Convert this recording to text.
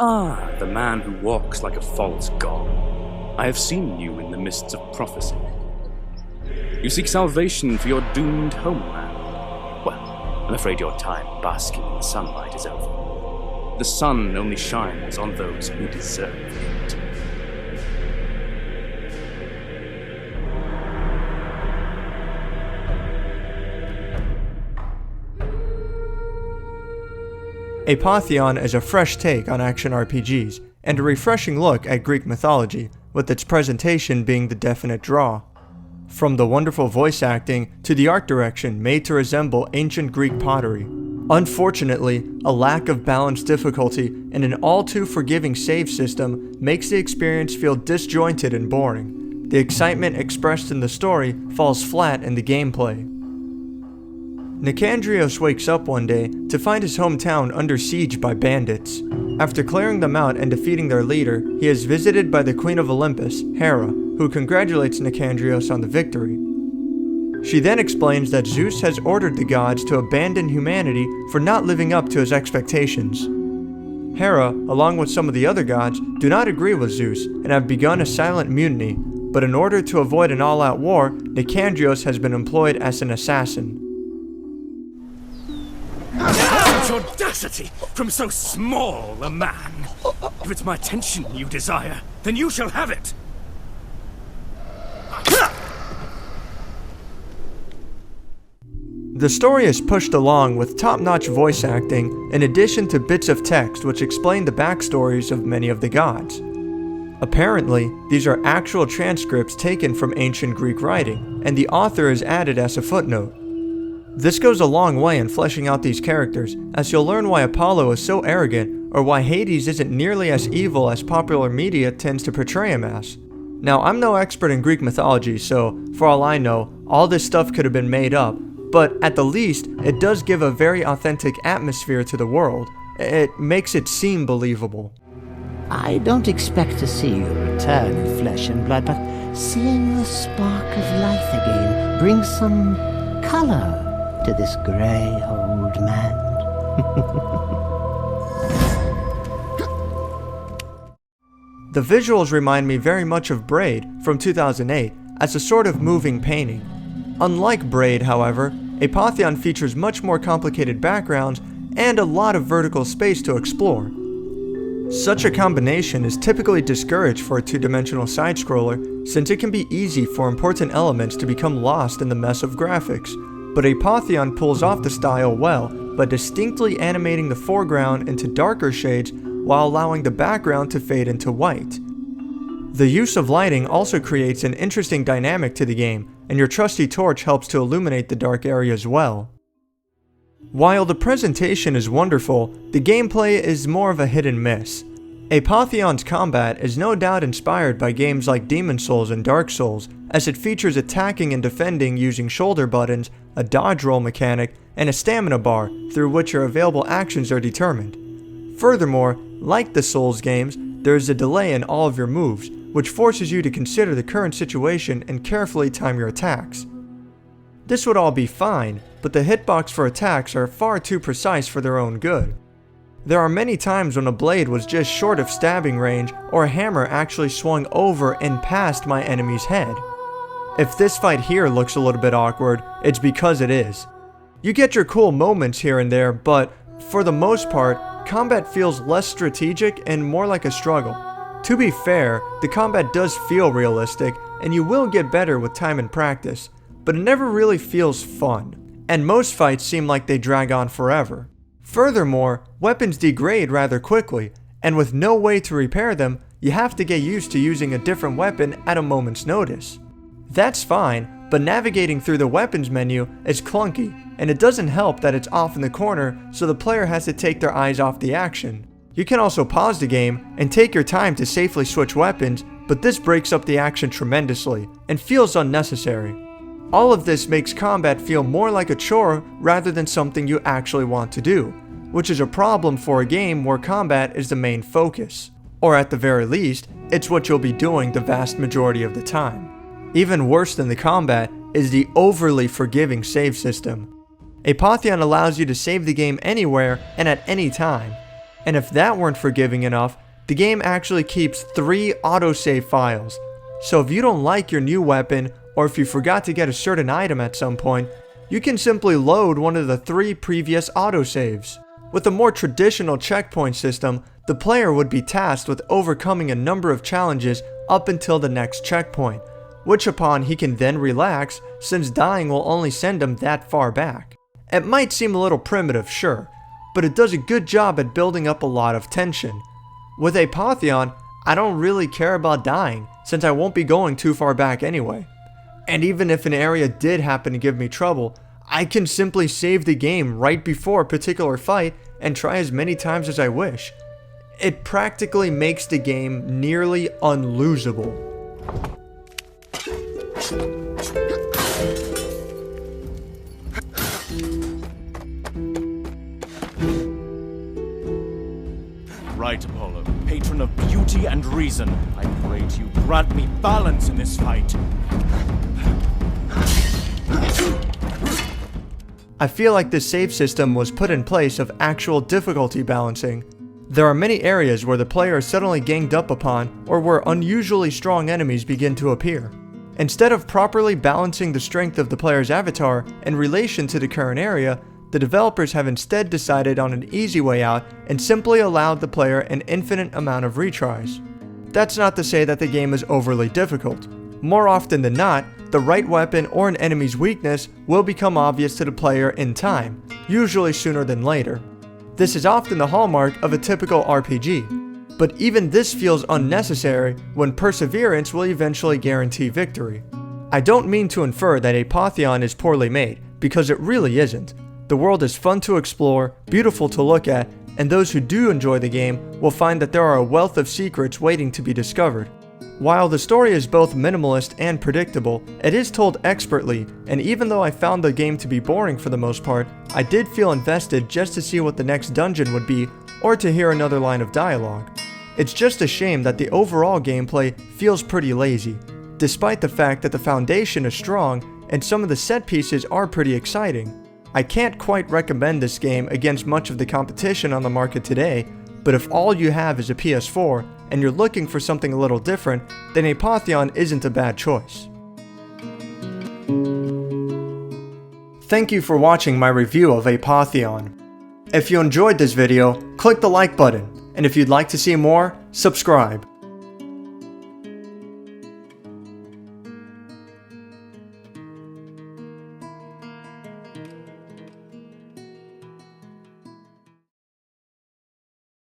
Ah, the man who walks like a false god. I have seen you in the mists of prophecy. You seek salvation for your doomed homeland. Well, I'm afraid your time basking in the sunlight is over. The sun only shines on those who deserve it. Apotheon is a fresh take on action RPGs, and a refreshing look at Greek mythology, with its presentation being the definite draw. From the wonderful voice acting to the art direction made to resemble ancient Greek pottery. Unfortunately, a lack of balanced difficulty and an all too forgiving save system makes the experience feel disjointed and boring. The excitement expressed in the story falls flat in the gameplay. Nicandrios wakes up one day to find his hometown under siege by bandits. After clearing them out and defeating their leader, he is visited by the Queen of Olympus, Hera, who congratulates Nicandrios on the victory. She then explains that Zeus has ordered the gods to abandon humanity for not living up to his expectations. Hera, along with some of the other gods, do not agree with Zeus and have begun a silent mutiny, but in order to avoid an all-out war, Nicandrios has been employed as an assassin. Audacity from so small a man! If it's my attention you desire, then you shall have it! The story is pushed along with top-notch voice acting, in addition to bits of text which explain the backstories of many of the gods. Apparently, these are actual transcripts taken from ancient Greek writing, and the author is added as a footnote. This goes a long way in fleshing out these characters, as you'll learn why Apollo is so arrogant, or why Hades isn't nearly as evil as popular media tends to portray him as. Now, I'm no expert in Greek mythology, so for all I know, all this stuff could have been made up, but at the least, it does give a very authentic atmosphere to the world. It makes it seem believable. I don't expect to see you return in flesh and blood, but seeing the spark of life again brings some color to this grey old man. The visuals remind me very much of Braid from 2008 as a sort of moving painting. Unlike Braid, however, Apotheon features much more complicated backgrounds and a lot of vertical space to explore. Such a combination is typically discouraged for a two-dimensional side-scroller since it can be easy for important elements to become lost in the mess of graphics. But Apotheon pulls off the style well by distinctly animating the foreground into darker shades while allowing the background to fade into white. The use of lighting also creates an interesting dynamic to the game, and your trusty torch helps to illuminate the dark areas well. While the presentation is wonderful, the gameplay is more of a hit and miss. Apotheon's combat is no doubt inspired by games like Demon's Souls and Dark Souls, as it features attacking and defending using shoulder buttons, a dodge roll mechanic, and a stamina bar through which your available actions are determined. Furthermore, like the Souls games, there is a delay in all of your moves, which forces you to consider the current situation and carefully time your attacks. This would all be fine, but the hitbox for attacks are far too precise for their own good. There are many times when a blade was just short of stabbing range, or a hammer actually swung over and past my enemy's head. If this fight here looks a little bit awkward, it's because it is. You get your cool moments here and there, but for the most part, combat feels less strategic and more like a struggle. To be fair, the combat does feel realistic, and you will get better with time and practice, but it never really feels fun, and most fights seem like they drag on forever. Furthermore, weapons degrade rather quickly, and with no way to repair them, you have to get used to using a different weapon at a moment's notice. That's fine, but navigating through the weapons menu is clunky, and it doesn't help that it's off in the corner, so the player has to take their eyes off the action. You can also pause the game and take your time to safely switch weapons, but this breaks up the action tremendously and feels unnecessary. All of this makes combat feel more like a chore rather than something you actually want to do, which is a problem for a game where combat is the main focus. Or at the very least, it's what you'll be doing the vast majority of the time. Even worse than the combat is the overly forgiving save system. Apotheon allows you to save the game anywhere and at any time. And if that weren't forgiving enough, the game actually keeps 3 autosave files. So if you don't like your new weapon, or if you forgot to get a certain item at some point, you can simply load one of the 3 previous autosaves. With a more traditional checkpoint system, the player would be tasked with overcoming a number of challenges up until the next checkpoint, which upon he can then relax since dying will only send him that far back. It might seem a little primitive, sure, but it does a good job at building up a lot of tension. With Apotheon, I don't really care about dying since I won't be going too far back anyway. And even if an area did happen to give me trouble, I can simply save the game right before a particular fight and try as many times as I wish. It practically makes the game nearly unlosable. Right, Apollo, patron of beauty and reason, I pray to you grant me balance in this fight. I feel like this save system was put in place of actual difficulty balancing. There are many areas where the player is suddenly ganged up upon or where unusually strong enemies begin to appear. Instead of properly balancing the strength of the player's avatar in relation to the current area, the developers have instead decided on an easy way out and simply allowed the player an infinite amount of retries. That's not to say that the game is overly difficult. More often than not, the right weapon or an enemy's weakness will become obvious to the player in time, usually sooner than later. This is often the hallmark of a typical RPG, but even this feels unnecessary when perseverance will eventually guarantee victory. I don't mean to infer that Apotheon is poorly made, because it really isn't. The world is fun to explore, beautiful to look at, and those who do enjoy the game will find that there are a wealth of secrets waiting to be discovered. While the story is both minimalist and predictable, it is told expertly, and even though I found the game to be boring for the most part, I did feel invested just to see what the next dungeon would be or to hear another line of dialogue. It's just a shame that the overall gameplay feels pretty lazy, despite the fact that the foundation is strong and some of the set pieces are pretty exciting. I can't quite recommend this game against much of the competition on the market today, but if all you have is a PS4 and you're looking for something a little different, then Apotheon isn't a bad choice. Thank you for watching my review of Apotheon. If you enjoyed this video, click the like button, and if you'd like to see more, subscribe.